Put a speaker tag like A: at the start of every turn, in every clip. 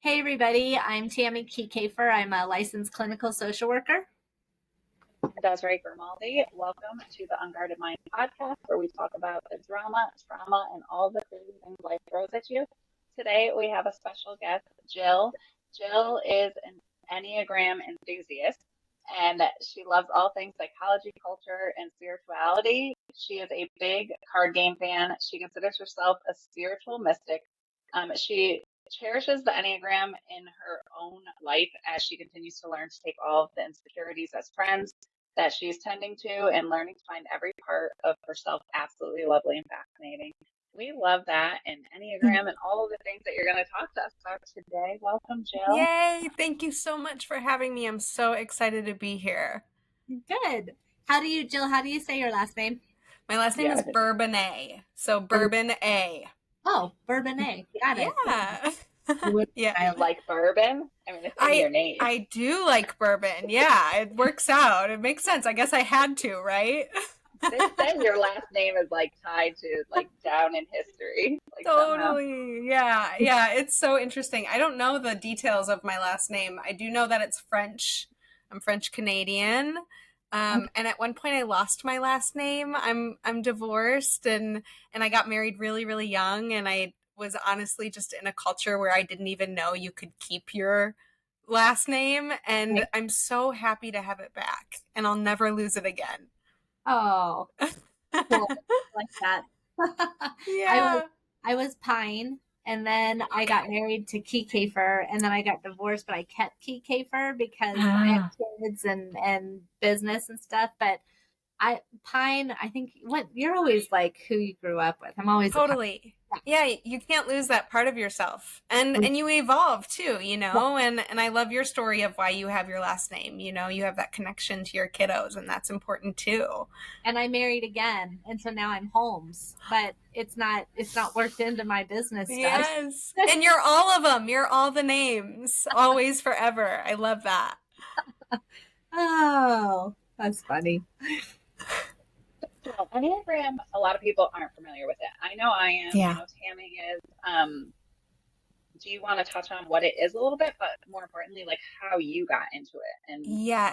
A: Hey everybody, I'm Tami Kiekhaefer. I'm a licensed clinical social worker.
B: Desiree Grimaldi. Welcome to the Unguarded Minds podcast, where we talk about the drama, trauma, and all the crazy things life throws at you. Today we have a special guest, Jill. Jill is an Enneagram enthusiast, and she loves all things psychology, culture, and spirituality. She is a big card game fan. She considers herself a spiritual mystic. She cherishes the Enneagram in her own life as she continues to learn to take all of the insecurities as friends that she's tending to and learning to find every part of herself absolutely lovely and fascinating. We love that and Enneagram and all of the things that you're going to talk to us about today. Welcome, Jill.
C: Yay! Thank you so much for having me. I'm so excited to be here.
A: Good. Jill, how do you say your last name?
C: My last name is Bourbonais. So Bourbon A.
A: Oh, Bourbonais. Got it.
C: Yeah.
B: Yeah. I like bourbon. I mean, it's in your name.
C: I do like bourbon. Yeah, it works out. It makes sense. I guess I had to, right?
B: They said your last name is like tied to like down in history. Like,
C: totally.
B: Somehow.
C: Yeah. It's so interesting. I don't know the details of my last name. I do know that it's French. I'm French Canadian. And at one point I lost my last name. I'm divorced and I got married really, really young, and I was honestly just in a culture where I didn't even know you could keep your last name, and I'm so happy to have it back, and I'll never lose it again.
A: Oh, cool. Like that.
C: Yeah.
A: I was Pine, and then I got married to Kiekhaefer, and then I got divorced, but I kept Kiekhaefer because I have kids and business and stuff. But Pine, I think you're always like who you grew up with. I'm always
C: totally. Yeah, you can't lose that part of yourself. And you evolve too, you know, and I love your story of why you have your last name. You know, you have that connection to your kiddos, and that's important too.
A: And I married again, and so now I'm Holmes, but it's not worked into my business stuff.
C: Yes. And you're all of them. You're all the names. Always, forever. I love that.
A: Oh, that's funny.
B: Well, Enneagram, a lot of people aren't familiar with it. I know I am.
C: Yeah.
B: I know Tami is. Do you want to touch on what it is a little bit, but more importantly, like how you got into it and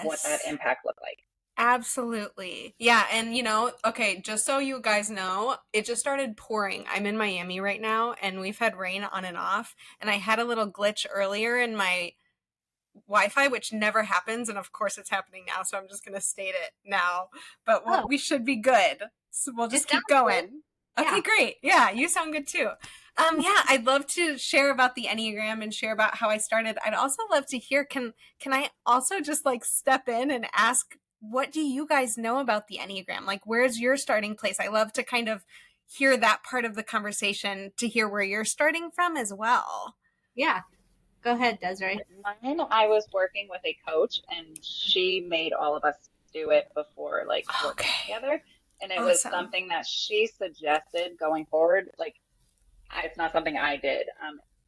B: what that impact looked like?
C: Absolutely. Yeah. And, you know, okay, just so you guys know, it just started pouring. I'm in Miami right now, and we've had rain on and off. And I had a little glitch earlier in my Wi-Fi, which never happens, and of course it's happening now, so I'm just going to state it now, but we should be good, so we'll just keep going. Good. Okay, great. Yeah, you sound good too. Yeah, I'd love to share about the Enneagram and share about how I started. I'd also love to hear, can I also just like step in and ask, what do you guys know about the Enneagram? Like, where's your starting place? I love to kind of hear that part of the conversation, to hear where you're starting from as well.
A: Yeah. Go ahead, Desiree.
B: Mine, I was working with a coach, and she made all of us do it before, like, working together. And it was something that she suggested going forward. Like, it's not something I did,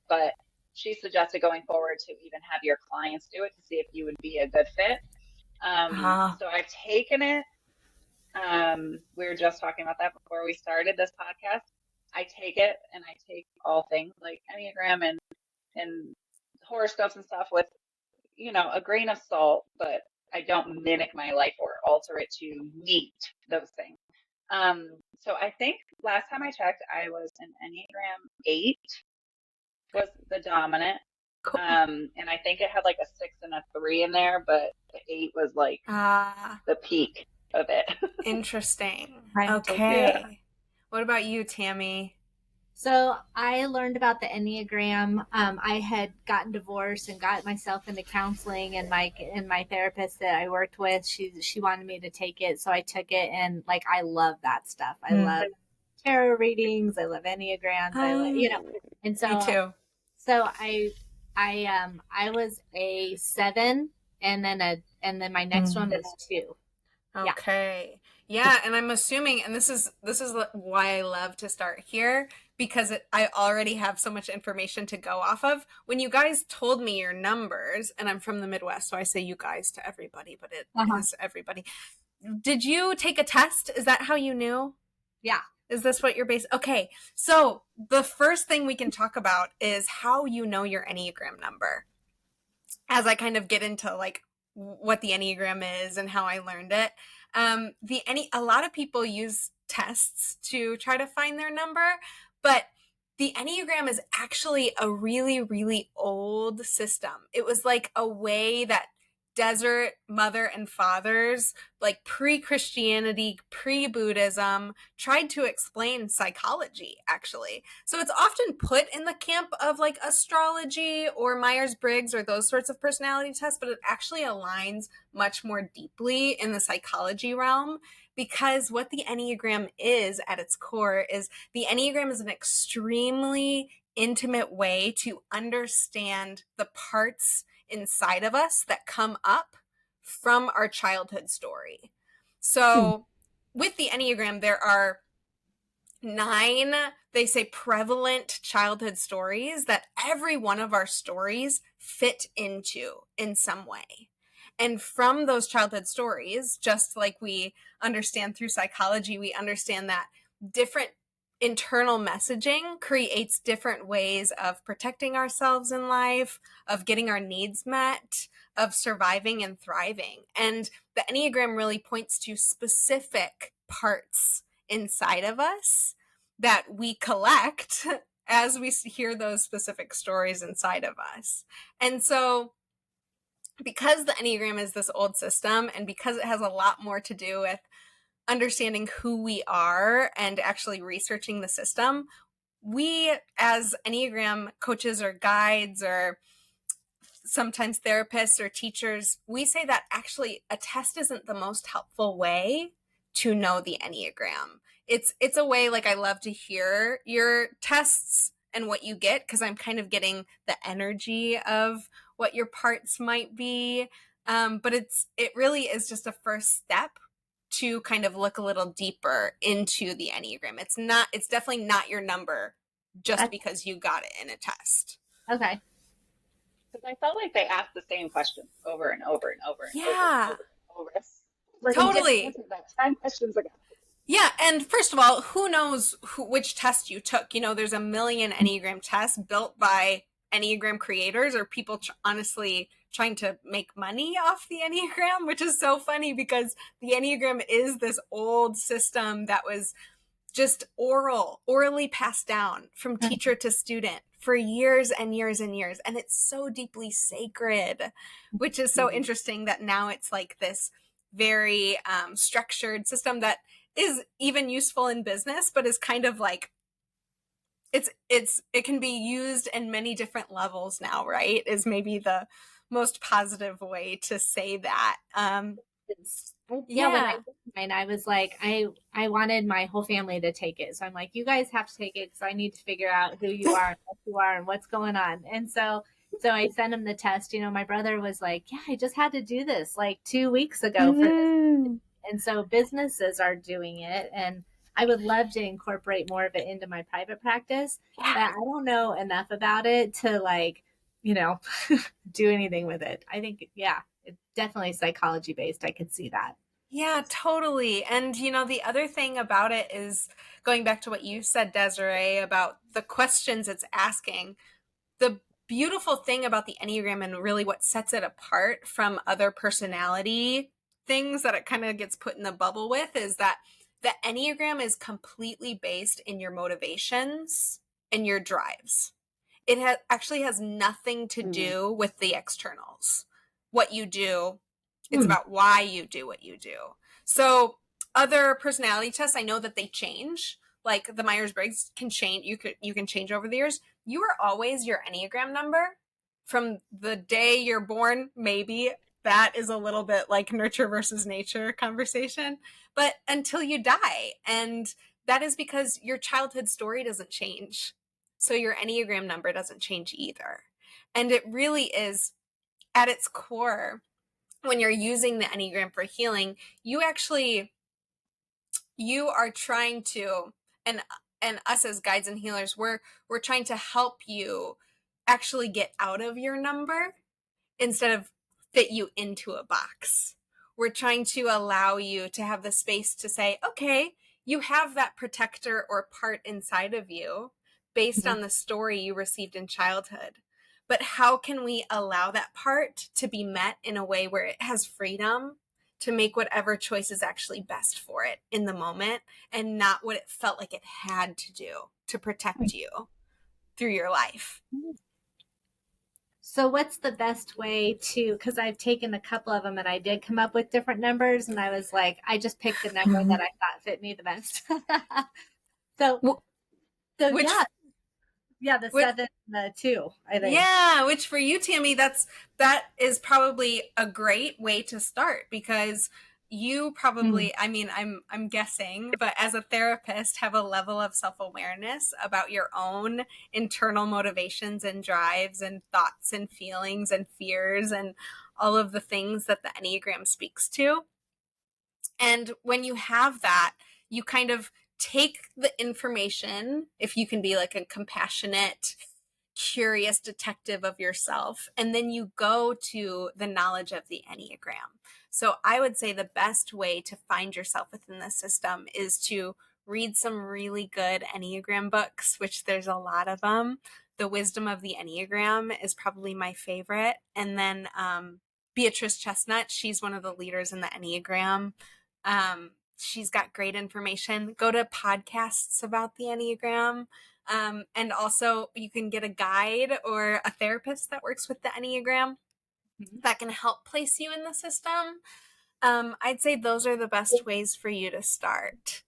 B: but she suggested going forward to even have your clients do it to see if you would be a good fit. So I've taken it. We were just talking about that before we started this podcast. I take it, and I take all things like Enneagram and horoscopes and stuff with, you know, a grain of salt, but I don't mimic my life or alter it to meet those things. So I think last time I checked, I was an Enneagram 8 was the dominant.
C: Cool.
B: And I think it had like a 6 and a 3 in there, but the 8 was like the peak of it.
C: Interesting.
A: Okay.
C: Yeah. What about you, Tami?
A: So I learned about the Enneagram. I had gotten divorced and got myself into counseling, and my therapist that I worked with, she wanted me to take it. So I took it, and like, I love that stuff. I love tarot readings. I love Enneagrams. I love, you know, and so,
C: me too.
A: So I was a 7, and then my next one was 2.
C: Okay. Yeah. And I'm assuming, and this is why I love to start here, because I already have so much information to go off of. When you guys told me your numbers, and I'm from the Midwest, so I say you guys to everybody, but it is everybody. Did you take a test? Is that how you knew?
A: Yeah.
C: Is this what you're based? Okay. So the first thing we can talk about is how you know your Enneagram number. As I kind of get into like what the Enneagram is and how I learned it. A lot of people use tests to try to find their number, but the Enneagram is actually a really, really old system. It was like a way that desert mother and fathers, like pre-Christianity, pre-Buddhism, tried to explain psychology, actually. So it's often put in the camp of like astrology or Myers-Briggs or those sorts of personality tests, but it actually aligns much more deeply in the psychology realm, because what the Enneagram is at its core is the Enneagram is an extremely intimate way to understand the parts inside of us that come up from our childhood story. So with the Enneagram, there are 9, they say, prevalent childhood stories that every one of our stories fit into in some way. And from those childhood stories, just like we understand through psychology, we understand that different internal messaging creates different ways of protecting ourselves in life, of getting our needs met, of surviving and thriving. And the Enneagram really points to specific parts inside of us that we collect as we hear those specific stories inside of us. And so because the Enneagram is this old system, and because it has a lot more to do with understanding who we are and actually researching the system, we as Enneagram coaches or guides or sometimes therapists or teachers, we say that actually a test isn't the most helpful way to know the Enneagram. It's a way, like, I love to hear your tests and what you get, because I'm kind of getting the energy of what your parts might be. But it really is just a first step to kind of look a little deeper into the Enneagram. It's definitely not your number just because you got it in a test.
A: Okay.
B: Because I felt like they asked the same question over and over and over and over and over.
C: Like, totally.
B: That 10 questions ago.
C: Yeah, and first of all, who knows which test you took? You know, there's a million Enneagram tests built by Enneagram creators or people honestly trying to make money off the Enneagram, which is so funny because the Enneagram is this old system that was just orally passed down from teacher to student for years and years and years. And it's so deeply sacred, which is so interesting that now it's like this very structured system that is even useful in business, but is kind of like, it can be used in many different levels now, right? Is maybe the most positive way to say that.
A: Yeah, when I did mine, I was like, I wanted my whole family to take it. So I'm like, you guys have to take it because I need to figure out who you are, what you are, and what's going on. And so I sent him the test. You know, my brother was like, yeah, I just had to do this like 2 weeks ago for this. And so businesses are doing it, and I would love to incorporate more of it into my private practice, but I don't know enough about it to like, you know, do anything with it. I think, yeah, it's definitely psychology based. I could see that.
C: Yeah, totally. And, you know, the other thing about it is going back to what you said, Desiree, about the questions it's asking. The beautiful thing about the Enneagram and really what sets it apart from other personality things that it kind of gets put in the bubble with is that the Enneagram is completely based in your motivations and your drives. It actually has nothing to do with the externals. What you do, it's about why you do what you do. So other personality tests, I know that they change. Like the Myers-Briggs can change. You can change over the years. You are always your Enneagram number from the day you're born. Maybe that is a little bit like nurture versus nature conversation, but until you die. And that is because your childhood story doesn't change. So your Enneagram number doesn't change either. And it really is at its core, when you're using the Enneagram for healing, you are trying to, and us as guides and healers, we're trying to help you actually get out of your number instead of fit you into a box. We're trying to allow you to have the space to say, okay, you have that protector or part inside of you based
A: Mhm.
C: on the story you received in childhood. But how can we allow that part to be met in a way where it has freedom to make whatever choice is actually best for it in the moment, and not what it felt like it had to do to protect you through your life?
A: So what's the best way to, because I've taken a couple of them and I did come up with different numbers, and I was like, I just picked the number that I thought fit me the best. so, so
C: Which,
A: yeah, the
C: which
A: 7, the 2, I think.
C: Yeah, which for you, Tami, that is probably a great way to start, because you probably, I mean, I'm guessing, but as a therapist, have a level of self-awareness about your own internal motivations and drives and thoughts and feelings and fears and all of the things that the Enneagram speaks to. And when you have that, you kind of take the information, if you can be like a compassionate, curious detective of yourself, and then you go to the knowledge of the Enneagram. So I would say the best way to find yourself within the system is to read some really good Enneagram books, which there's a lot of them. The Wisdom of the Enneagram is probably my favorite. And then Beatrice Chestnut, she's one of the leaders in the Enneagram. She's got great information. Go to podcasts about the Enneagram. And also you can get a guide or a therapist that works with the Enneagram that can help place you in the system. I'd say those are the best ways for you to start.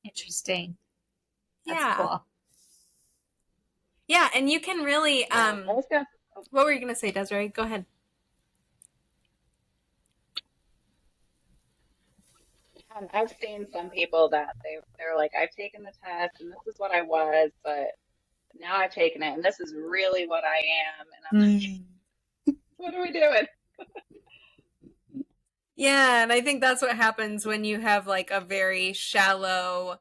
A: Interesting. That's
C: Yeah.
A: cool.
C: Yeah, and you can really, what were you going to say, Desiree? Go ahead.
B: I've seen some people that they're like, I've taken the test and this is what I was, but now I've taken it and this is really what I am. And I'm like, what are we doing?
C: Yeah, and I think that's what happens when you have like a very shallow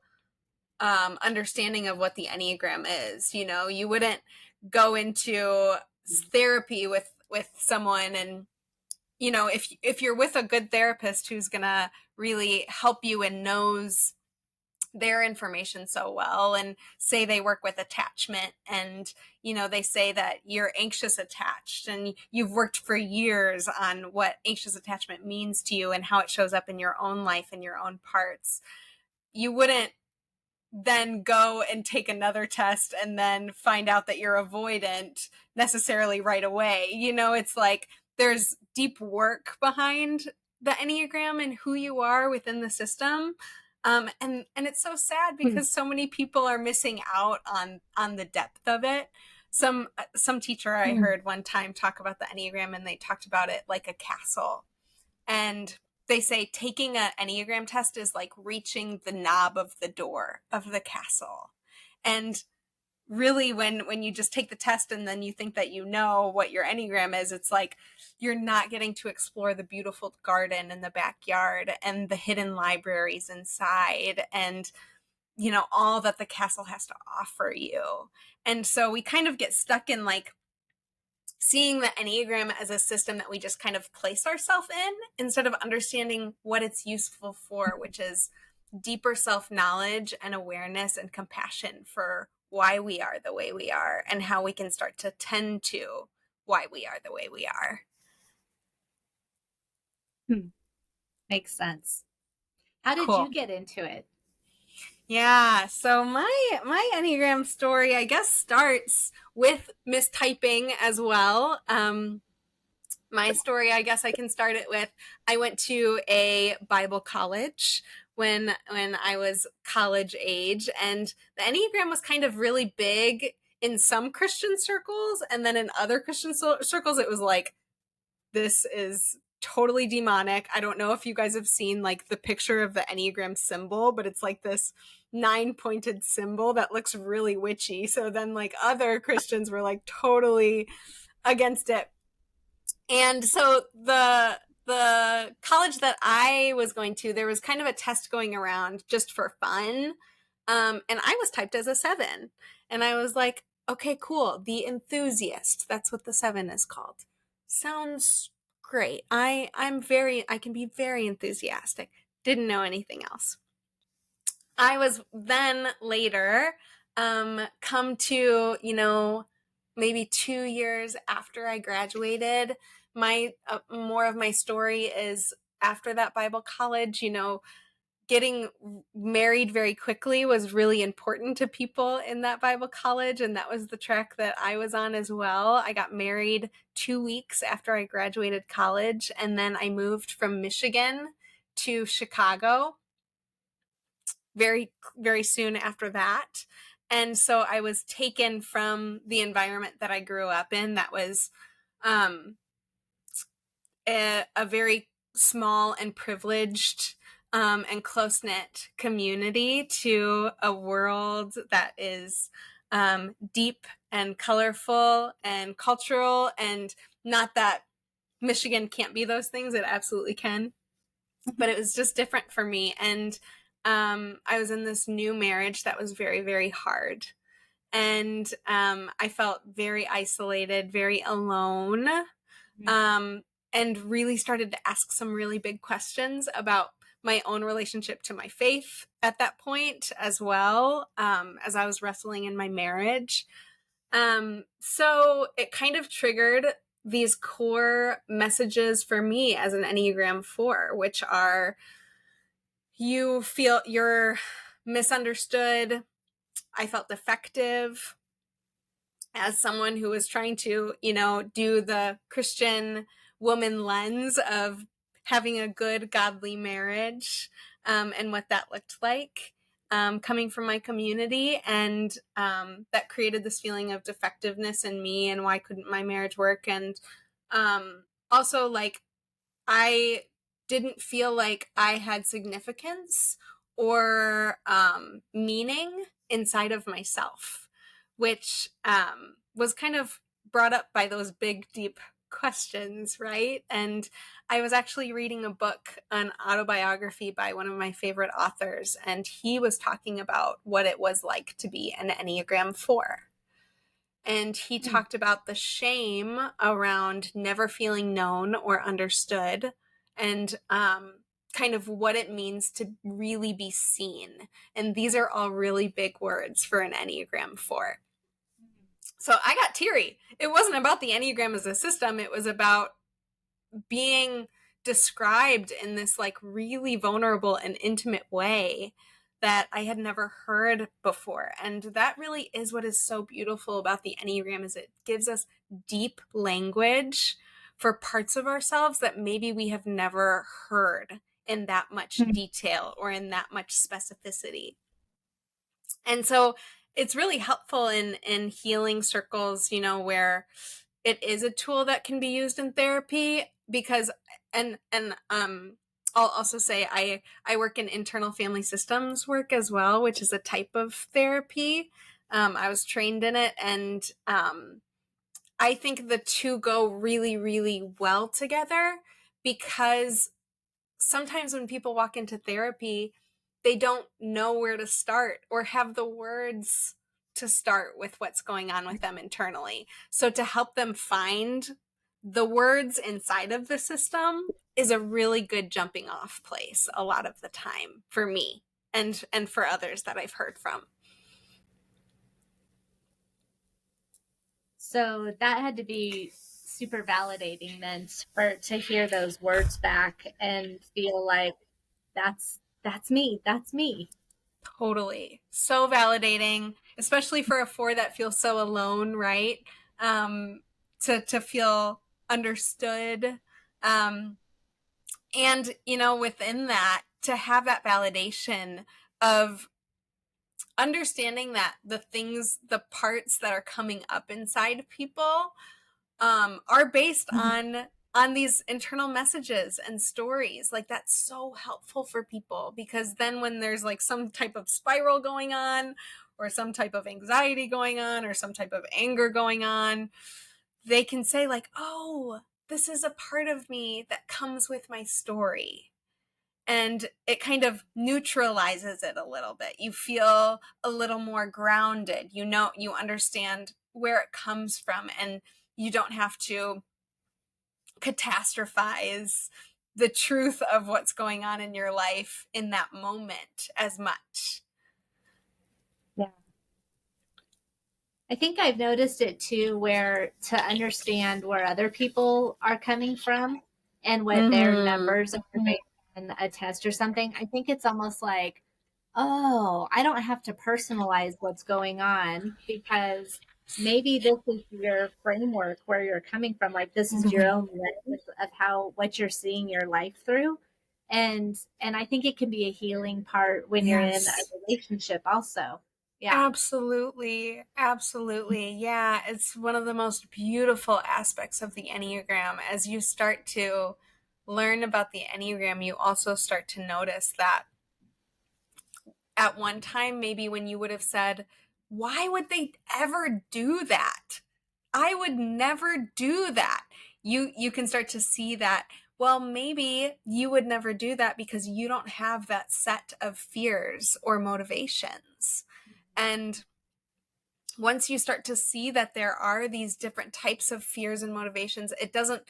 C: understanding of what the Enneagram is. You know, you wouldn't go into therapy with someone, and you know, if you're with a good therapist who's gonna really help you and knows their information so well, and say they work with attachment, and you know, they say that you're anxious attached and you've worked for years on what anxious attachment means to you and how it shows up in your own life and your own parts, you wouldn't then go and take another test and then find out that you're avoidant necessarily right away. You know, it's like there's deep work behind the Enneagram and who you are within the system. And it's so sad because so many people are missing out on the depth of it. Some teacher I heard one time talk about the Enneagram, and they talked about it like a castle. And they say taking an Enneagram test is like reaching the knob of the door of the castle. And really, when you just take the test and then you think that you know what your Enneagram is, it's like you're not getting to explore the beautiful garden in the backyard and the hidden libraries inside, and you know, all that the castle has to offer you. And so we kind of get stuck in like seeing the Enneagram as a system that we just kind of place ourselves in, instead of understanding what it's useful for, which is deeper self-knowledge and awareness and compassion for why we are the way we are and how we can start to tend to why we are the way we are.
A: Makes sense. How did you get into it?
C: Yeah, so my Enneagram story, I guess, starts with mistyping as well. My story, I guess I can start it with, I went to a Bible college when I was college age, and the Enneagram was kind of really big in some Christian circles, and then in other Christian circles it was like, this is totally demonic. I don't know if you guys have seen like the picture of the Enneagram symbol, but it's like this 9-pointed symbol that looks really witchy. So then like other Christians were like totally against it. And so the college that I was going to, there was kind of a test going around just for fun. And I was typed as a 7. And I was like, okay, cool. The enthusiast. That's what the 7 is called. Sounds great. I can be very enthusiastic. Didn't know anything else. I was then later come to, maybe 2 years after I graduated. My more of my story is after that Bible college. Getting married very quickly was really important to people in that Bible college, and that was the track that I was on as well. I got married 2 weeks after I graduated college, and then I moved from Michigan to Chicago very, very soon after that. And so I was taken from the environment that I grew up in that was a very small and privileged and close-knit community to a world that is deep and colorful and cultural. And not that Michigan can't be those things, it absolutely can. But it was just different for me. And I was in this new marriage that was very, very hard. And I felt very isolated, very alone, and really started to ask some really big questions about my own relationship to my faith at that point as well, as I was wrestling in my marriage. So it kind of triggered these core messages for me as an Enneagram 4, which are: you feel you're misunderstood. I felt defective as someone who was trying to, do the Christian woman lens of having a good, godly marriage, and what that looked like, coming from my community. And that created this feeling of defectiveness in me, and why couldn't my marriage work? And also, like, I didn't feel like I had significance or meaning inside of myself, which was kind of brought up by those big, deep questions, right? And I was actually reading a book, an autobiography by one of my favorite authors, and he was talking about what it was like to be an Enneagram 4. And he talked about the shame around never feeling known or understood, and kind of what it means to really be seen. And these are all really big words for an Enneagram 4. So I got teary. It wasn't about the Enneagram as a system. It was about being described in this like really vulnerable and intimate way that I had never heard before. And that really is what is so beautiful about the Enneagram, is it gives us deep language for parts of ourselves that maybe we have never heard in that much detail or in that much specificity. And so it's really helpful in healing circles, where it is a tool that can be used in therapy, because I'll also say I work in internal family systems work as well, which is a type of therapy. I was trained in it, and I think the two go really, really well together, because sometimes when people walk into therapy, they don't know where to start or have the words to start with what's going on with them internally. So to help them find the words inside of the system is a really good jumping off place a lot of the time for me and for others that I've heard from.
A: So that had to be super validating then, to hear those words back and feel like that's me.
C: Totally. So validating, especially for a 4 that feels so alone, right? To feel understood. And, within that, to have that validation of understanding that the parts that are coming up inside people are based on these internal messages and stories. Like, that's so helpful for people, because then when there's like some type of spiral going on, or some type of anxiety going on, or some type of anger going on, they can say like, oh, this is a part of me that comes with my story. And it kind of neutralizes it a little bit. You feel a little more grounded. You understand where it comes from, and you don't have to catastrophize the truth of what's going on in your life in that moment as much.
A: Yeah. I think I've noticed it too, where to understand where other people are coming from and what their numbers are based on a test or something. I think it's almost like, oh, I don't have to personalize what's going on because maybe this is your framework where you're coming from. Like this is your own lens of what you're seeing your life through. And I think it can be a healing part when you're in a relationship also. Yeah.
C: Absolutely. Absolutely. Yeah. It's one of the most beautiful aspects of the Enneagram. As you start to learn about the Enneagram, you also start to notice that at one time, maybe when you would have said, why would they ever do that? I would never do that. You can start to see that, well, maybe you would never do that because you don't have that set of fears or motivations. And once you start to see that there are these different types of fears and motivations, it doesn't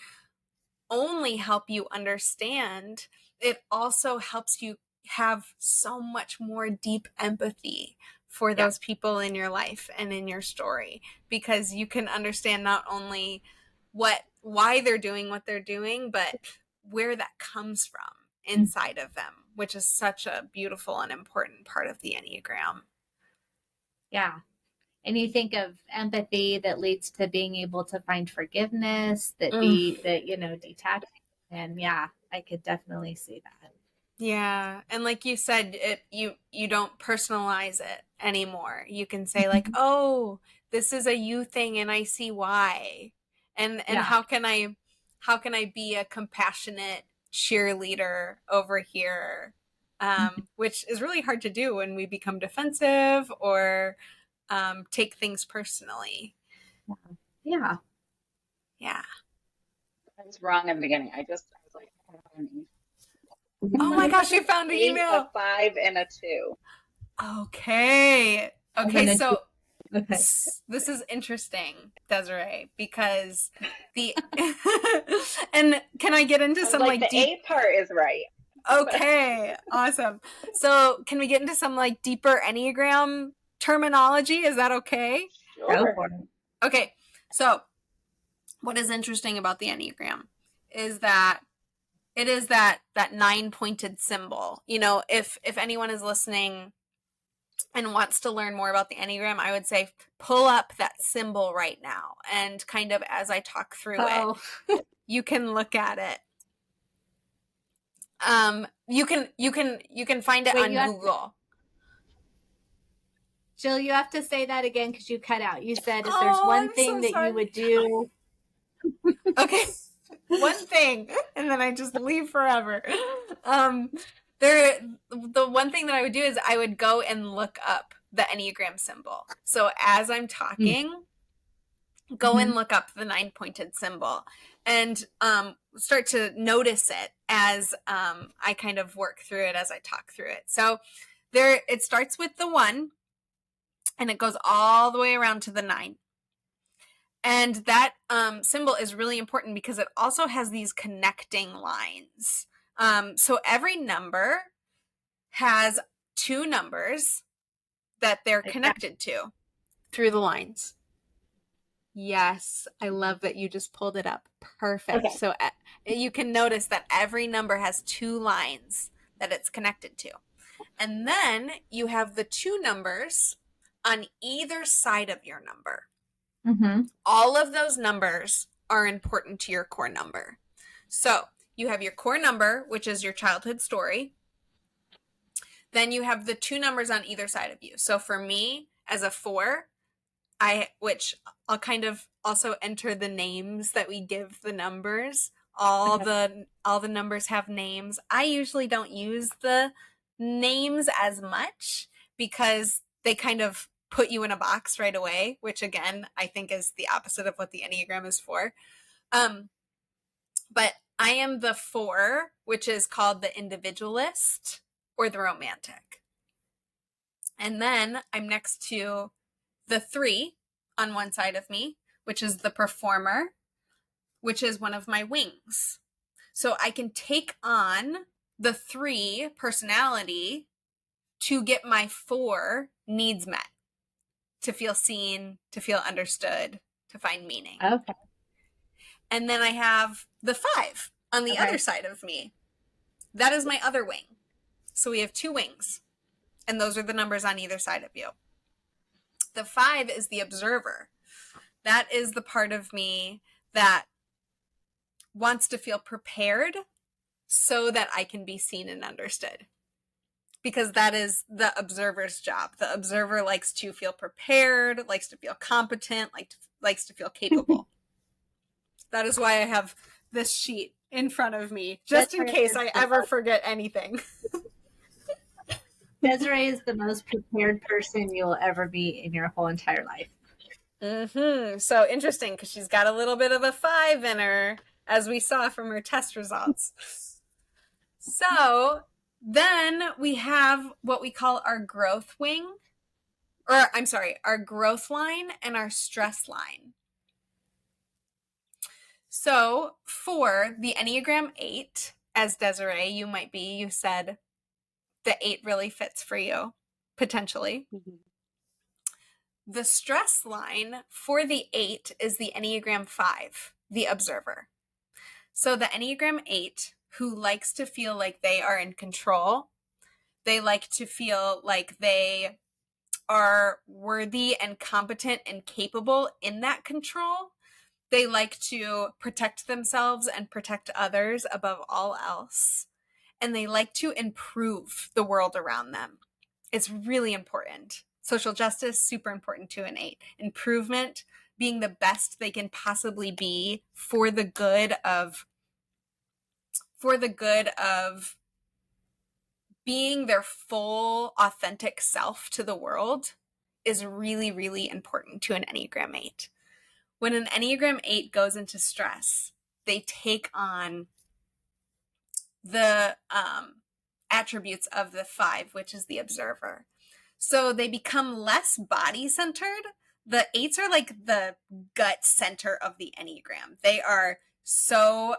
C: only help you understand, it also helps you have so much more deep empathy for those people in your life and in your story, because you can understand not only why they're doing what they're doing, but where that comes from inside of them, which is such a beautiful and important part of the Enneagram.
A: Yeah. And you think of empathy that leads to being able to find forgiveness, detaching. And yeah, I could definitely see that.
C: Yeah. And like you said, you don't personalize it anymore. You can say like, oh, this is a you thing and I see why. And how can I be a compassionate cheerleader over here? Which is really hard to do when we become defensive or take things personally.
A: Yeah.
C: Yeah.
B: I was wrong in the beginning. I was like, I have an
C: Oh my gosh, you found an email.
B: A 5 and a 2.
C: Okay. So this is interesting, Desiree, because and can I get into some
B: like the deep... A part is right.
C: Okay, awesome. So can we get into some like deeper Enneagram terminology? Is that okay?
B: Sure.
C: Okay. So what is interesting about the Enneagram is that it is that 9-pointed symbol. You know, if anyone is listening and wants to learn more about the Enneagram, I would say pull up that symbol right now, and kind of as I talk through it, you can look at it. You can find it on Google.
A: Jill, you have to say that again because you cut out. You said if there's one thing that you would do.
C: Okay. One thing, and then I just leave forever. The one thing that I would do is I would go and look up the Enneagram symbol. So as I'm talking, go and look up the 9-pointed symbol and start to notice it as I kind of work through it as I talk through it. So it starts with the 1 and it goes all the way around to the 9. And that symbol is really important because it also has these connecting lines. So every number has 2 numbers that they're connected to through the lines. Yes, I love that you just pulled it up. Perfect. Okay. So you can notice that every number has 2 lines that it's connected to. And then you have the 2 numbers on either side of your number. Mm-hmm. All of those numbers are important to your core number. So you have your core number, which is your childhood story. Then you have the 2 numbers on either side of you. So for me, as a 4, which I'll kind of also enter the names that we give the numbers. All the numbers have names. I usually don't use the names as much because they kind of put you in a box right away, which again, I think is the opposite of what the Enneagram is for. But I am the 4, which is called the individualist or the romantic. And then I'm next to the 3 on one side of me, which is the performer, which is one of my wings. So I can take on the 3 personality to get my 4 needs met, to feel seen, to feel understood, to find meaning.
A: Okay.
C: And then I have the 5 on the other side of me. That is my other wing. So we have 2 wings, and those are the numbers on either side of you. The 5 is the observer. That is the part of me that wants to feel prepared so that I can be seen and understood. Because that is the observer's job. The observer likes to feel prepared, likes to feel competent, likes to feel capable. That is why I have this sheet in front of me, just in case I ever forget anything.
A: Desiree is the most prepared person you'll ever be in your whole entire life.
C: So interesting, because she's got a little bit of a 5 in her, as we saw from her test results. So then we have what we call our growth wing, or I'm sorry, our growth line and our stress line. So for the Enneagram 8, as Desiree, you said the 8 really fits for you, potentially. Mm-hmm. The stress line for the 8 is the Enneagram 5, the observer. So the Enneagram 8, who likes to feel like they are in control, they like to feel like they are worthy and competent and capable in that control. They like to protect themselves and protect others above all else. And they like to improve the world around them. It's really important. Social justice, super important to an 8. Improvement, being the best they can possibly be for the good of being their full, authentic self to the world is really, really important to an Enneagram 8. When an Enneagram 8 goes into stress, they take on the attributes of the 5, which is the observer. So they become less body-centered. The 8s are like the gut center of the Enneagram. They are so,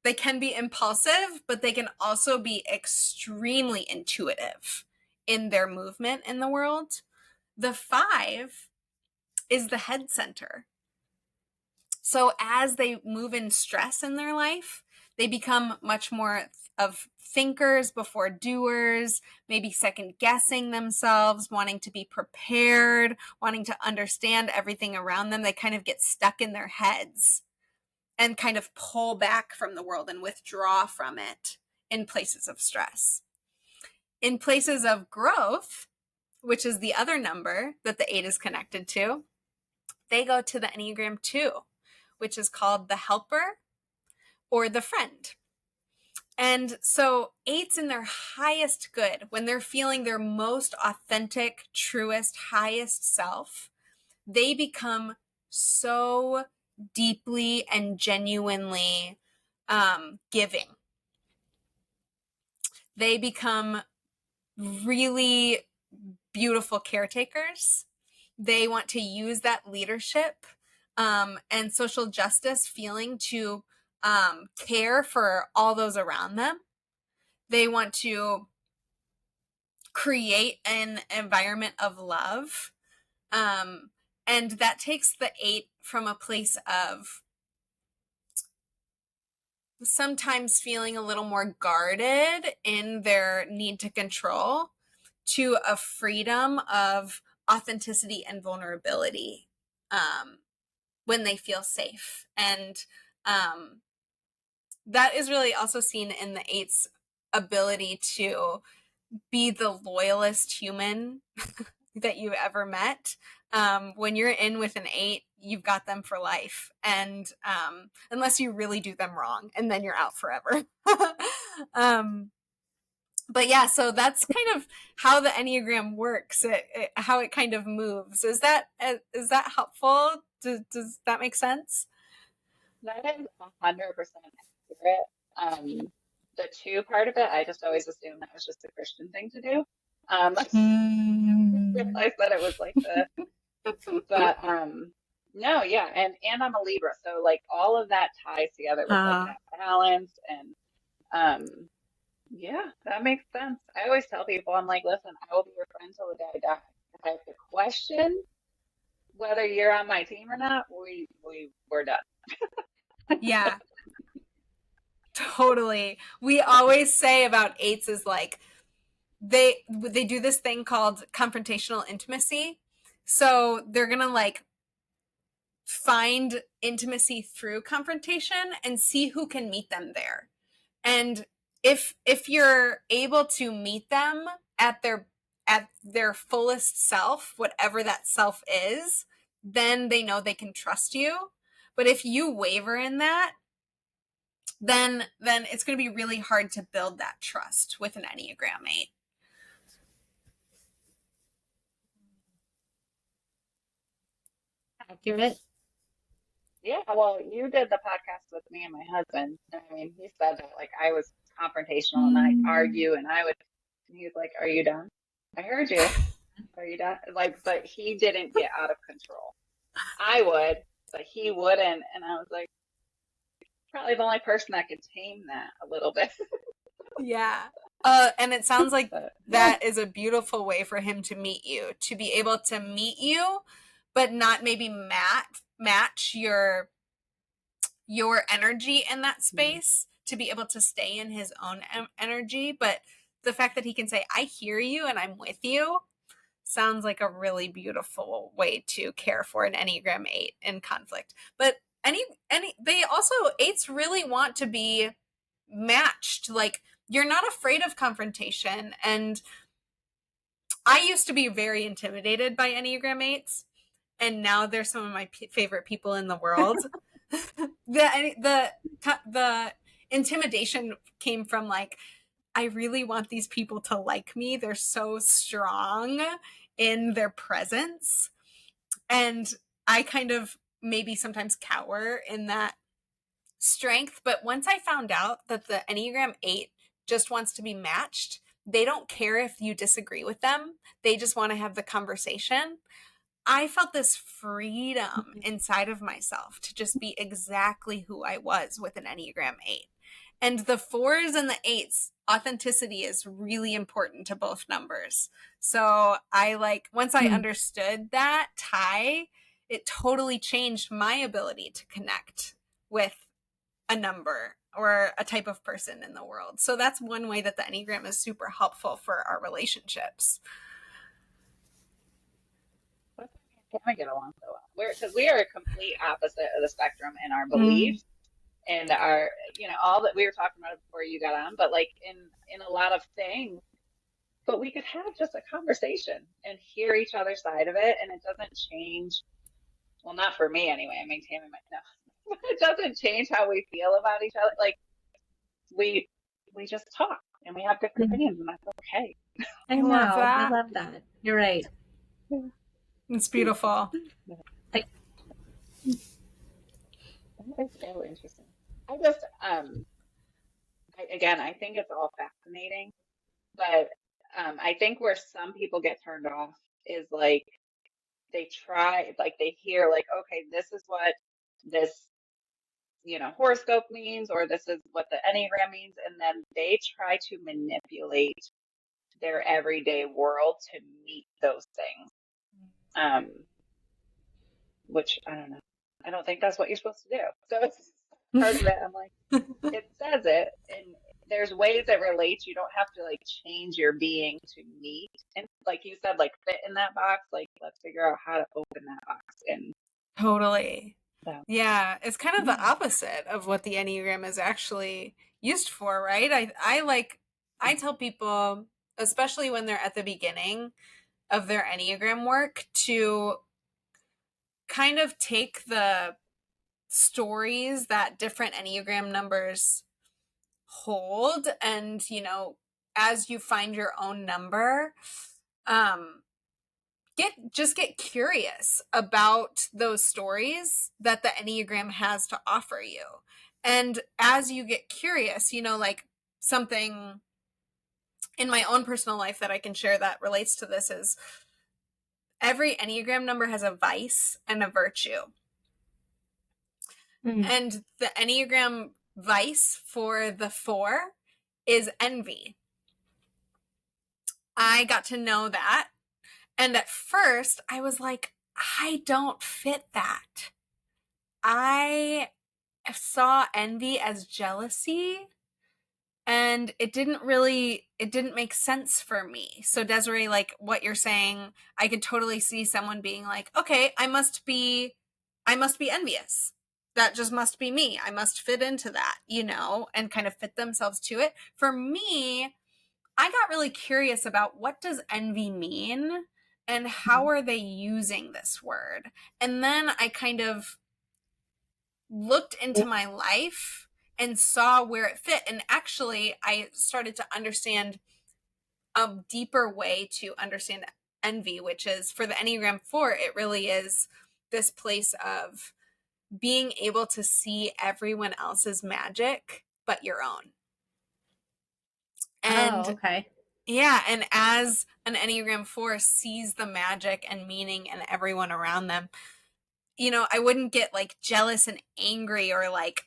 C: they can be impulsive, but they can also be extremely intuitive in their movement in the world. The 5 is the head center. So as they move in stress in their life, they become much more of thinkers before doers, maybe second guessing themselves, wanting to be prepared, wanting to understand everything around them. They kind of get stuck in their heads and kind of pull back from the world and withdraw from it in places of stress. In places of growth, which is the other number that the 8 is connected to, they go to the Enneagram 2, which is called the helper or the friend. And so 8s in their highest good, when they're feeling their most authentic, truest, highest self, they become so deeply and genuinely giving. They become really beautiful caretakers. They want to use that leadership and social justice feeling to care for all those around them. They want to create an environment of love. And that takes the 8 from a place of sometimes feeling a little more guarded in their need to control to a freedom of authenticity and vulnerability when they feel safe. And that is really also seen in the 8's ability to be the loyalist human that you've ever met. When you're in with an 8, you've got them for life. And unless you really do them wrong, and then you're out forever. But yeah, so that's kind of how the Enneagram works, how it kind of moves. Is that helpful? Does that make sense?
B: That is 100% accurate. The 2 part of it, I just always assumed that was just a Christian thing to do. I realized that it was like but No, yeah, and I'm a Libra, so like all of that ties together with like that balance and yeah, that makes sense. I always tell people, I'm like, listen, I will be your friend till the day I die. If I have to question whether you're on my team or not, we're done.
C: Yeah, totally. We always say about eights is like they do this thing called confrontational intimacy. So they're gonna like find intimacy through confrontation and see who can meet them there. And if you're able to meet them at their fullest self, whatever that self is, then they know they can trust you. But if you waver in that, then it's going to be really hard to build that trust with an Enneagram 8.
A: Accurate.
B: Yeah, well, you did the podcast with me and my husband. I mean, he said that like I was confrontational and I argue and and he's like, "Are you done? I heard you. Are you done?" Like, but he didn't get out of control. I would, but he wouldn't. And I was like, probably the only person that could tame that a little bit.
C: Yeah. And it sounds like
B: But,
C: that is a beautiful way for him to meet you, to be able to meet you, but not maybe match your energy in that space, to be able to stay in his own energy. But the fact that he can say, I hear you and I'm with you, sounds like a really beautiful way to care for an Enneagram 8 in conflict. But they also, 8s really want to be matched. Like, you're not afraid of confrontation. And I used to be very intimidated by Enneagram 8s, and now they're some of my favorite people in the world. the intimidation came from like, I really want these people to like me. They're so strong in their presence. And I kind of maybe sometimes cower in that strength. But once I found out that the Enneagram 8 just wants to be matched, they don't care if you disagree with them. They just want to have the conversation. I felt this freedom inside of myself to just be exactly who I was with an Enneagram 8. And the 4s and the 8s, authenticity is really important to both numbers. So I like, once I understood that tie, it totally changed my ability to connect with a number or a type of person in the world. So that's one way that the Enneagram is super helpful for our relationships.
B: can we get along so well? Because we are a complete opposite of the spectrum in our beliefs and our, all that we were talking about before you got on, but like in a lot of things, but we could have just a conversation and hear each other's side of it, and it doesn't change. Well, not for me anyway. I mean, Tami might know. It doesn't change how we feel about each other. Like we just talk and we have different opinions, and that's okay.
A: I love that. I love that. You're right.
C: It's beautiful.
B: That is so interesting. I just, I think it's all fascinating, but I think where some people get turned off is like they try, like they hear, like, okay, this is what this, horoscope means, or this is what the Enneagram means, and then they try to manipulate their everyday world to meet those things. Which I don't know. I don't think that's what you're supposed to do. So it's part of it. I'm like, it says it, and there's ways it relates. You don't have to like change your being to meet, and like you said, like fit in that box. Like let's figure out how to open that box. And
C: totally. So. Yeah, it's kind of the opposite of what the Enneagram is actually used for, right? I tell people, especially when they're at the beginning of their Enneagram work, to kind of take the stories that different Enneagram numbers hold, and as you find your own number, get curious about those stories that the Enneagram has to offer you. And as you get curious, like something in my own personal life that I can share that relates to this is every Enneagram number has a vice and a virtue. And the Enneagram vice for the 4 is envy. I got to know that. And at first I was like, I don't fit that. I saw envy as jealousy, and it didn't make sense for me. So Desiree, like what you're saying, I could totally see someone being like, okay, I must be envious. That just must be me. I must fit into that, you know, and kind of fit themselves to it. For me, I got really curious about what does envy mean and how are they using this word? And then I kind of looked into my life and saw where it fit. And actually, I started to understand a deeper way to understand envy, which is for the Enneagram 4, it really is this place of being able to see everyone else's magic but your own. And
A: okay.
C: Yeah, and as an Enneagram 4 sees the magic and meaning in everyone around them, you know, I wouldn't get like jealous and angry or like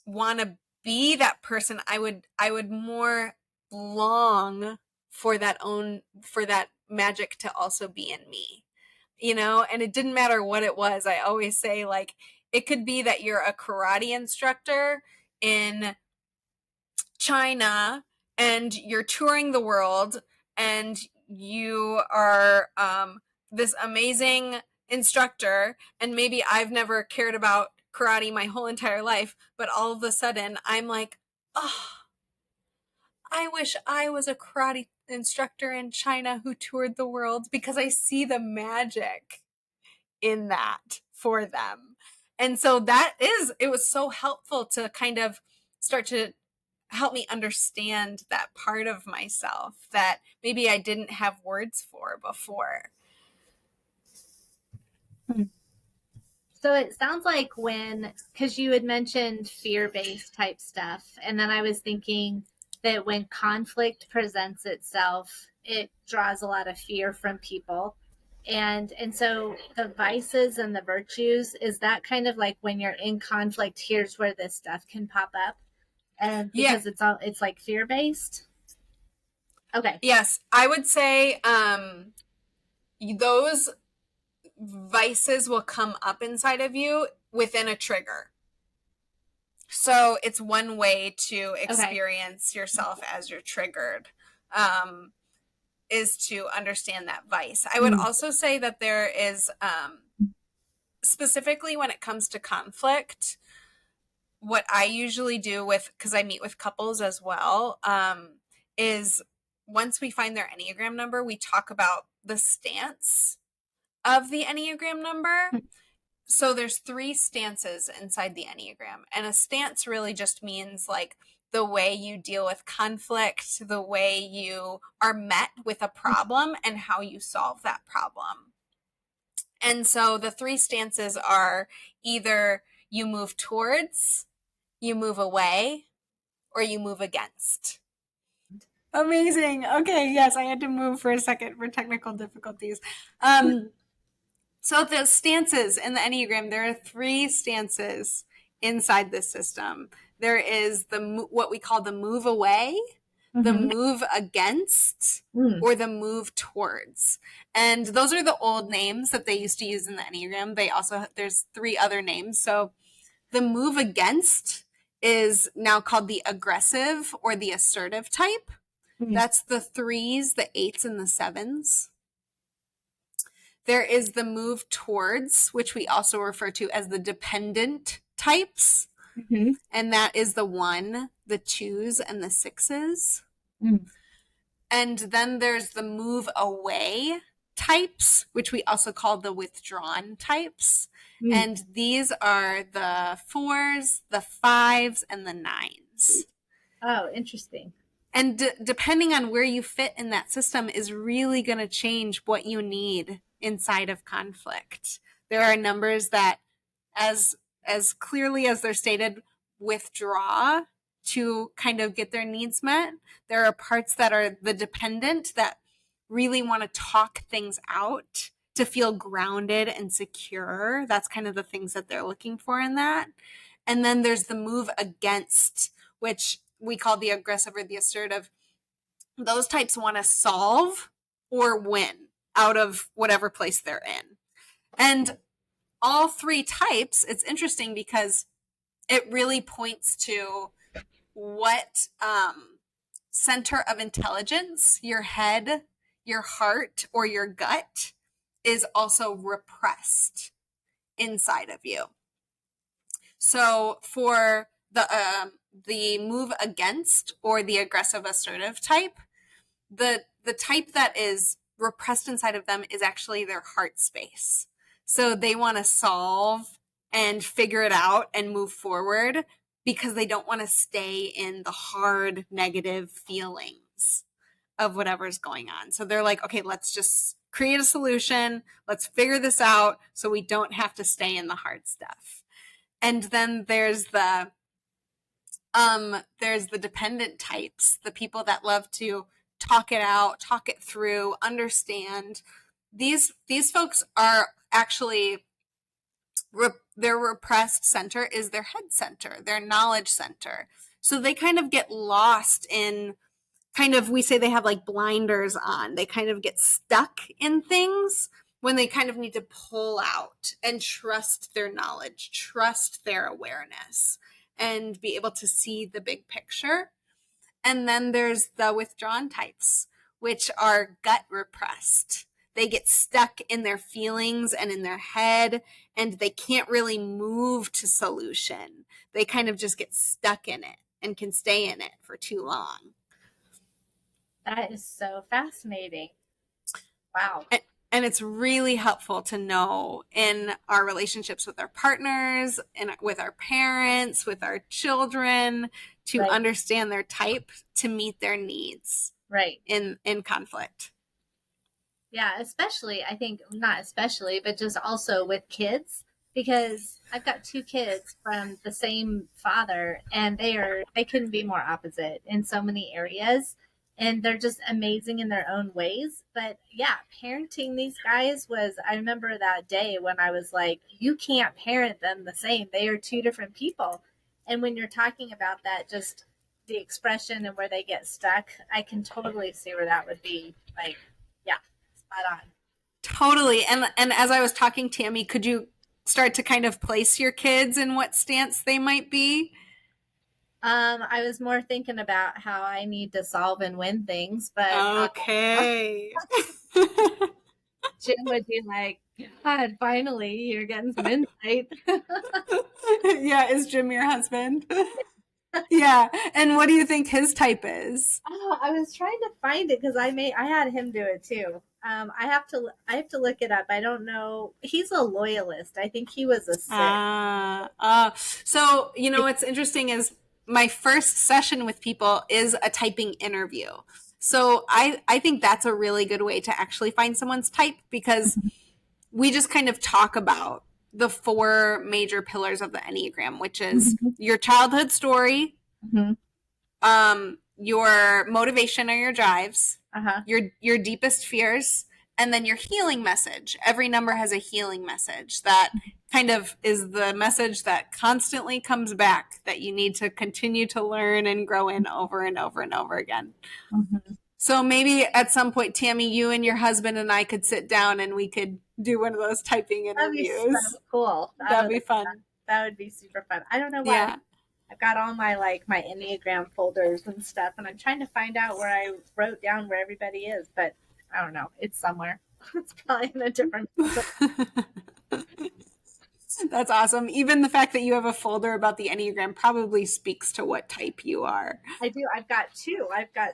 C: want to be that person. I would more long for that magic to also be in me. You know, and it didn't matter what it was. I always say, like, it could be that you're a karate instructor in China and you're touring the world and you are this amazing instructor, and maybe I've never cared about karate my whole entire life, but all of a sudden I'm like, oh, I wish I was a karate instructor in China who toured the world, because I see the magic in that for them. And so it was so helpful to kind of start to help me understand that part of myself that maybe I didn't have words for before.
A: So it sounds like because you had mentioned fear-based type stuff, and then I was thinking that when conflict presents itself, it draws a lot of fear from people. And so the vices and the virtues, is that kind of like when you're in conflict, here's where this stuff can pop up? And because it's like fear-based? Okay.
C: Yes, I would say those vices will come up inside of you within a trigger. So it's one way to experience yourself as you're triggered, is to understand that vice. I would also say that there is, specifically when it comes to conflict, what I usually do because I meet with couples as well, is once we find their Enneagram number, we talk about the stance of the Enneagram number. So there's 3 stances inside the Enneagram, and a stance really just means like the way you deal with conflict, the way you are met with a problem, and how you solve that problem. And so the 3 stances are either you move towards, you move away, or you move against. Amazing. Okay, yes, I had to move for a second for technical difficulties. So the stances in the Enneagram, there are 3 stances inside this system. There is what we call the move away, the move against, or the move towards. And those are the old names that they used to use in the Enneagram. There's 3 other names. So the move against is now called the aggressive or the assertive type. That's the 3s, the 8s, and the 7s. There is the move towards, which we also refer to as the dependent types. And that is the 1, the 2s, and the 6s. And then there's the move away types, which we also call the withdrawn types. And these are the 4s, the 5s, and the 9s.
A: Oh, interesting. And
C: depending on where you fit in that system is really going to change what you need inside of conflict. There are numbers that, as clearly as they're stated, withdraw to kind of get their needs met. There are parts that are the dependent that really want to talk things out to feel grounded and secure. That's kind of the things that they're looking for in that. And then there's the move against, which we call the aggressive or the assertive. Those types want to solve or win out of whatever place they're in. And all three types, it's interesting because it really points to what center of intelligence, your head, your heart, or your gut is also repressed inside of you. So for the move against or the aggressive assertive type, the type that is repressed inside of them is actually their heart space. So they want to solve and figure it out and move forward because they don't want to stay in the hard negative feelings of whatever's going on. So they're like, okay, let's just create a solution. Let's figure this out so we don't have to stay in the hard stuff. And then there's the dependent types, the people that love to talk it out, talk it through, understand. These folks are actually, their repressed center is their head center, their knowledge center. So they kind of get lost in we say they have like blinders on. They kind of get stuck in things when they kind of need to pull out and trust their knowledge, trust their awareness, and be able to see the big picture. And then there's the withdrawn types, which are gut repressed. They get stuck in their feelings and in their head, and they can't really move to solution. They kind of just get stuck in it and can stay in it for too long.
A: That is so fascinating. Wow.
C: And it's really helpful to know in our relationships with our partners and with our parents, with our children, to understand their type to meet their needs.
A: Right.
C: In conflict.
A: Yeah, especially, I think, not especially, but just also with kids, because I've got 2 kids from the same father, and they couldn't be more opposite in so many areas. And they're just amazing in their own ways. But yeah, parenting these guys I remember that day when I was like, you can't parent them the same. They are 2 different people. And when you're talking about that, just the expression and where they get stuck, I can totally see where that would be like, yeah, spot on.
C: Totally. And as I was talking, Tami, could you start to kind of place your kids in what stance they might be?
A: I was more thinking about how I need to solve and win things, but
C: okay.
A: Jim would be like, God, finally, you're getting some insight.
C: Yeah, is Jim your husband? Yeah. And what do you think his type is?
A: I was trying to find it because I had him do it too. I have to look it up. I don't know. He's a loyalist. I think he was a 6.
C: So, what's interesting is my first session with people is a typing interview. So I think that's a really good way to actually find someone's type, because we just kind of talk about the 4 major pillars of the Enneagram, which is your childhood story, your motivation or your drives, your deepest fears, and then your healing message. Every number has a healing message that kind of is the message that constantly comes back, that you need to continue to learn and grow in over and over and over again. So maybe at some point, Tami, you and your husband and I could sit down and we could do one of those typing interviews.
A: That'd be so cool.
C: That'd be fun.
A: That would be super fun. I don't know why. Yeah. I've got all my my Enneagram folders and stuff, and I'm trying to find out where I wrote down where everybody is, but I don't know. It's somewhere. It's probably in a different.
C: That's awesome. Even the fact that you have a folder about the Enneagram probably speaks to what type you are.
A: I do. I've got 2. I've got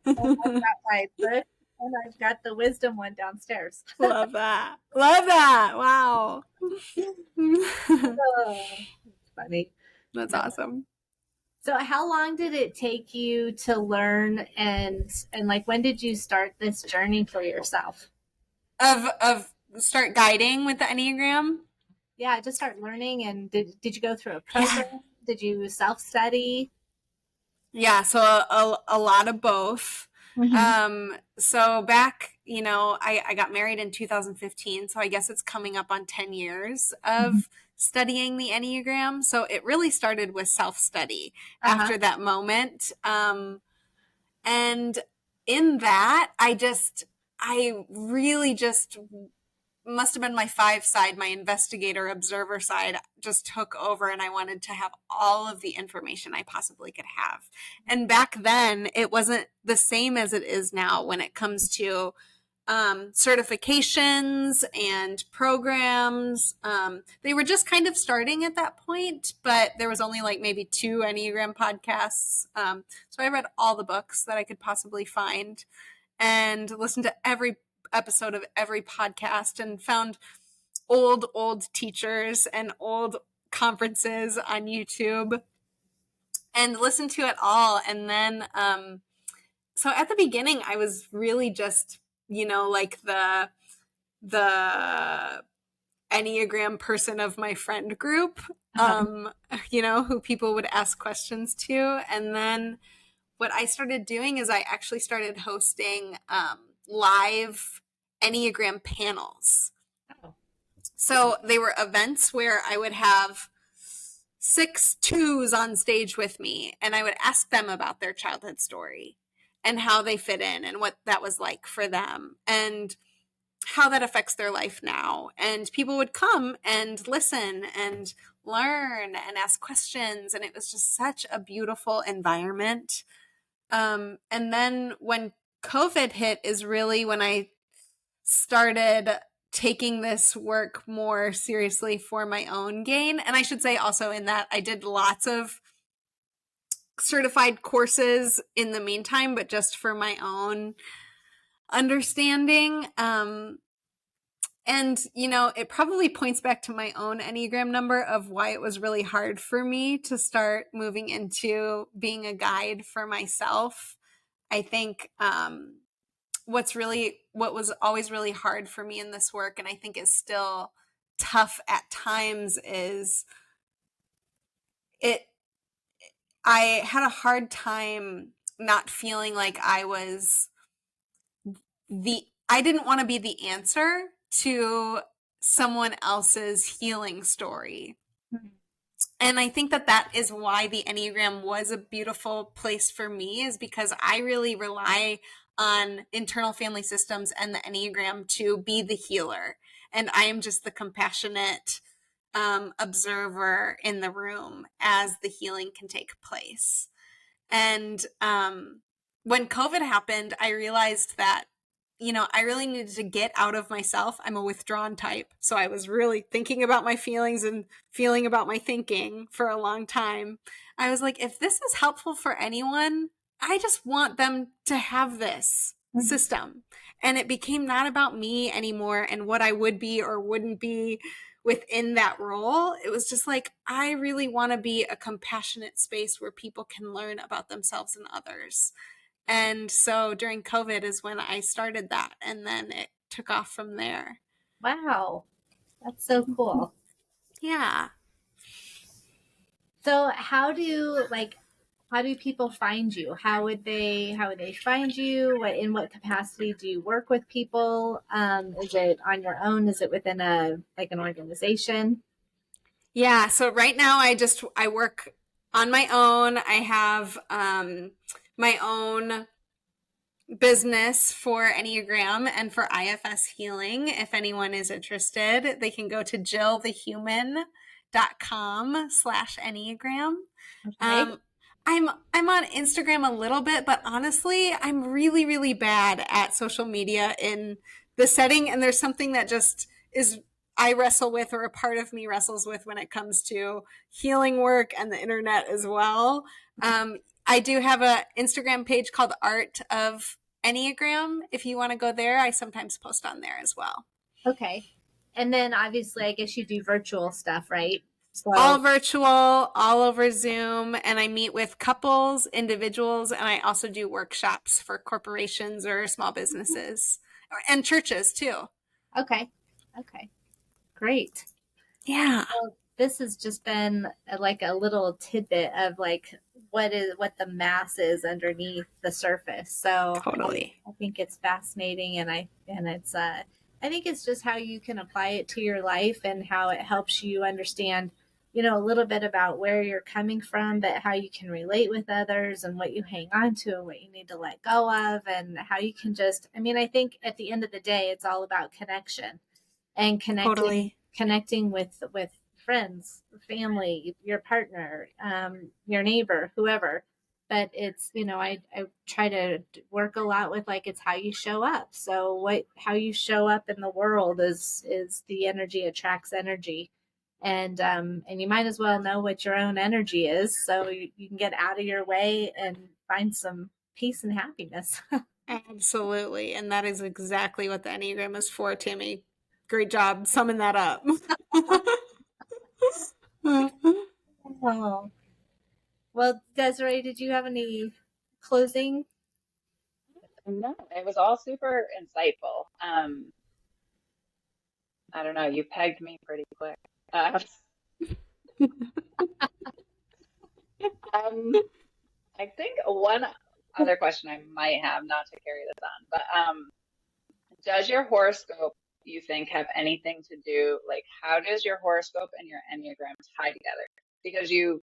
A: my book, and I've got the wisdom one downstairs.
C: Love that. Love that. Wow.
A: Oh, it's funny.
C: That's awesome.
A: So how long did it take you to learn and when did you start this journey for yourself?
C: Of start guiding with the Enneagram?
A: Yeah, just start learning. And did you go through a program? Yeah. Did you self-study?
C: Yeah, so a lot of both. So back, I got married in 2015. So I guess it's coming up on 10 years of studying the Enneagram. So it really started with self-study after that moment. And in that, I really just must have been my 5 side, my investigator observer side just took over, and I wanted to have all of the information I possibly could have. And back then it wasn't the same as it is now when it comes to certifications and programs. They were just kind of starting at that point, but there was only like maybe 2 Enneagram podcasts. So I read all the books that I could possibly find and listened to every episode of every podcast and found old teachers and old conferences on YouTube and listened to it all. And then, so at the beginning, I was really just, like the Enneagram person of my friend group, who people would ask questions to. And then what I started doing is I actually started hosting live Enneagram panels. So they were events where I would have 6 2s on stage with me, and I would ask them about their childhood story and how they fit in and what that was like for them and how that affects their life now. And people would come and listen and learn and ask questions. And it was just such a beautiful environment. And then when COVID hit is really when I started taking this work more seriously for my own gain. And I should say also in that I did lots of certified courses in the meantime, but just for my own understanding. And, it probably points back to my own Enneagram number of why it was really hard for me to start moving into being a guide for myself. I think what was always really hard for me in this work, and I think is still tough at times, is I had a hard time not feeling like I didn't want to be the answer to someone else's healing story. And I think that is why the Enneagram was a beautiful place for me, is because I really rely on internal family systems and the Enneagram to be the healer. And I am just the compassionate observer in the room as the healing can take place. And when COVID happened, I realized that I really needed to get out of myself. I'm a withdrawn type. So I was really thinking about my feelings and feeling about my thinking for a long time. I was like, if this is helpful for anyone, I just want them to have this system. And it became not about me anymore and what I would be or wouldn't be within that role. It was just like, I really want to be a compassionate space where people can learn about themselves and others. And so during COVID is when I started that, and then it took off from there.
A: Wow. That's so cool.
C: Yeah.
A: So how do people find you? How would they find you? In what capacity do you work with people? Is it on your own? Is it within an organization?
C: Yeah. So right now I work on my own. I have my own business for Enneagram and for IFS healing. If anyone is interested, they can go to jillthehuman.com/Enneagram.
A: Okay.
C: I'm on Instagram a little bit, but honestly, I'm really, really bad at social media in the setting. And there's something that just I wrestle with, or a part of me wrestles with, when it comes to healing work and the internet as well. I do have an Instagram page called Art of Enneagram. If you want to go there, I sometimes post on there as well.
A: Okay. And then obviously, I guess you do virtual stuff, right? So
C: all virtual, all over Zoom. And I meet with couples, individuals, and I also do workshops for corporations or small businesses and churches too.
A: Okay. Great.
C: Yeah.
A: Well, this has just been like a little tidbit of what the mass is underneath the surface. So
C: Totally.
A: I think it's fascinating, and I think it's just how you can apply it to your life and how it helps you understand, a little bit about where you're coming from, but how you can relate with others and what you hang on to and what you need to let go of, and how you can just, I think at the end of the day, it's all about connection and connecting with friends, family, your partner, your neighbor, whoever. But it's, I try to work a lot with, like, it's how you show up. So how you show up in the world is the energy attracts energy. And you might as well know what your own energy is, so you can get out of your way and find some peace and happiness.
C: Absolutely. And that is exactly what the Enneagram is for, Tami. Great job summing that up.
A: Oh. Well, Desiree, did you have any closing?
B: No, it was all super insightful. I don't know, you pegged me pretty quick. I think one other question I might have, not to carry this on, but does your horoscope, you think, have anything to do, like, how does your horoscope and your Enneagram tie together? Because you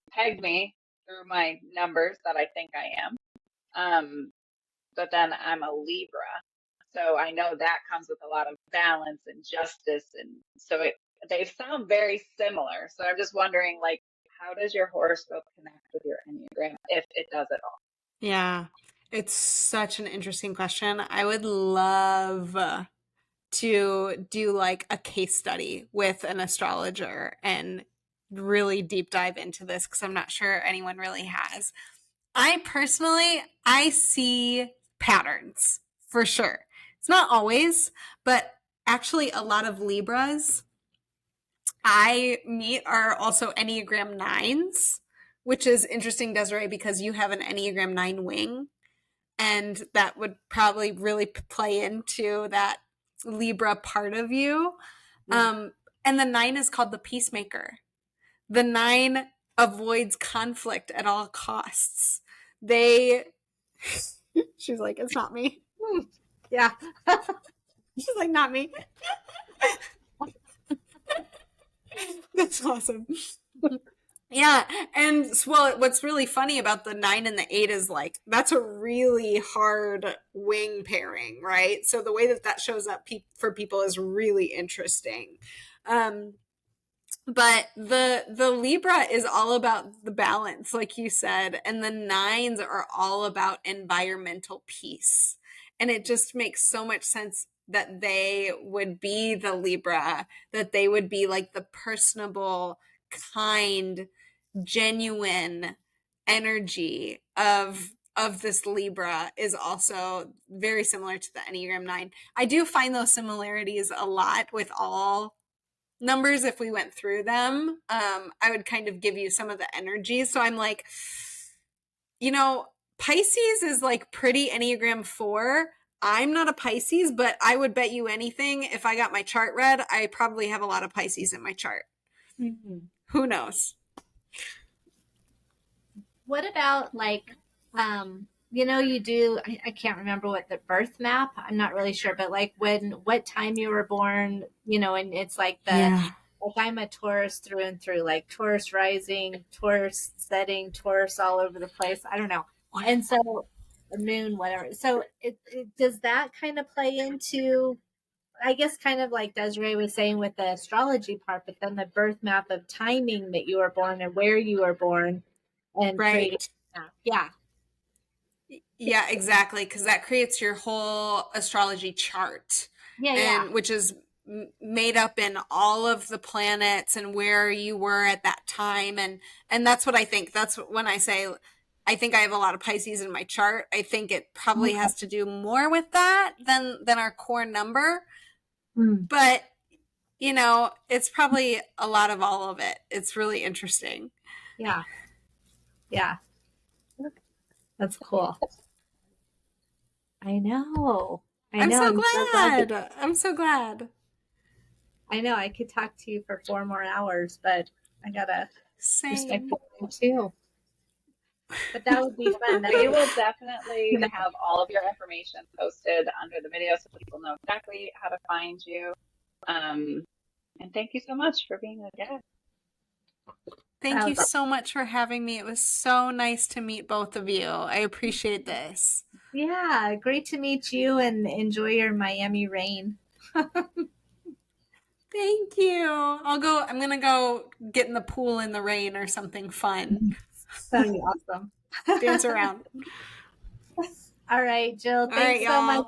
B: pegged me through my numbers that I think I am. But then I'm a Libra. So I know that comes with a lot of balance and justice. And so they sound very similar. So I'm just wondering, like, how does your horoscope connect with your Enneagram, if it does at all?
C: Yeah, it's such an interesting question. I would love to do like a case study with an astrologer and really deep dive into this, because I'm not sure anyone really has. I see patterns for sure. It's not always, but actually a lot of Libras I meet are also Enneagram 9s, which is interesting, Desiree, because you have an Enneagram 9 wing, and that would probably really play into that Libra part of you. And the 9 is called the peacemaker. The 9 avoids conflict at all costs. She's like, it's not me.
A: Yeah.
C: She's like, not me. That's awesome. Yeah. And well, what's really funny about the 9 and the 8 is, like, that's a really hard wing pairing, right? So the way that shows up for people is really interesting. But the Libra is all about the balance, like you said, and the 9s are all about environmental peace. And it just makes so much sense that they would be the Libra, that they would be like the personable, kind, genuine energy of this Libra is also very similar to the Enneagram 9. I do find those similarities a lot with all numbers. If we went through them, I would kind of give you some of the energies. So I'm like, Pisces is like pretty Enneagram 4. I'm not a Pisces, but I would bet you anything, if I got my chart read, I probably have a lot of Pisces in my chart. Mm-hmm. Who knows?
A: What about, like, you do, I can't remember what the birth map, I'm not really sure, but like what time you were born, and it's like like, I'm a Taurus through and through, like Taurus rising, Taurus setting, Taurus all over the place. I don't know. And so the moon, whatever. So it does that kind of play into, I guess, kind of like Desiree was saying with the astrology part, but then the birth map of timing that you were born and where you were born, and
C: right.
A: Yeah.
C: Yeah, exactly. Because that creates your whole astrology chart.
A: Yeah.
C: Which is made up in all of the planets and where you were at that time. And that's what I think. That's when I say, I think I have a lot of Pisces in my chart. I think it probably has to do more with that than our core number. But, it's probably a lot of all of it. It's really interesting.
A: Yeah. That's cool. I know.
C: I'm so glad. I'm so glad.
A: I know. I could talk to you for 4 more hours, but I gotta respect the time too. But that would be fun.
B: We will definitely have all of your information posted under the video so people know exactly how to find you. And thank you so much for being a guest.
C: Thank you so much for having me. It was so nice to meet both of you. I appreciate this.
A: Yeah, great to meet you and enjoy your Miami rain.
C: Thank you. I'm going to go get in the pool in the rain or something fun.
A: That'd be awesome.
C: Dance around.
A: All right, Jill. Thanks so much.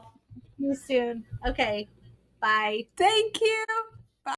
A: See you soon. Okay. Bye.
C: Thank you.